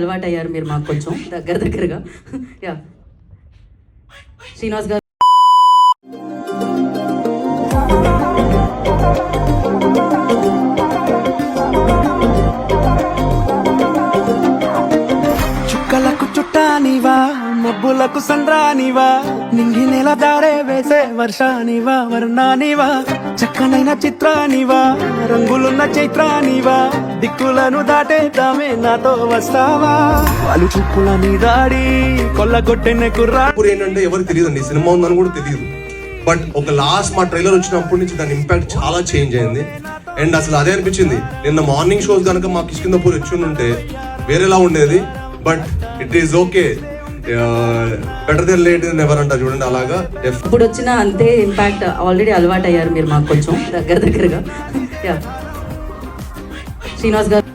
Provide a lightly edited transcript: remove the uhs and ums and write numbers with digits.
అలవాటు అయ్యారు మీరు మాకు కొంచెం దగ్గరగా యా శ్రీనివాస్ గారు చుక్కలకు చుట్టానివా మబ్బులకు సంద్రానివా నింగి నెల దారే వేసే వర్షానివా వర్ణానివా చక్కనైన చిత్రానివా రంగులున్న చైత్రానివా దిక్కులను దాటేద్దామే నాతో వస్తావా వాళ్ళు చూపుల నీ దాడి కొల్లగొట్టెనే కుర్రా. ఇప్పుడు ఏంటంటే ఎవరికి తెలియదు ఈ సినిమా ఉందని కూడా తెలియదు. బట్ ఒక లాస్ట్ మా ట్రైలర్ వచ్చినప్పటి నుంచి దాని ఇంపాక్ట్ చాలా చేంజ్ అయింది. అండ్ అసలు అదే అనిపించింది, నిన్న మార్నింగ్ షోస్ కనుక మా కిష్కిందపూర్ వచ్చి ఉంటే వేరేలా ఉండేది. But it is okay, better than late than never అంటారు చూడండి, అలాగా ఇప్పుడు వచ్చిన అంతే ఇంపాక్ట్. ఆల్రెడీ అలవాటు అయ్యారు మీరు మాకు కొంచెం దగ్గరగా యా శ్రీనివాస్ గారు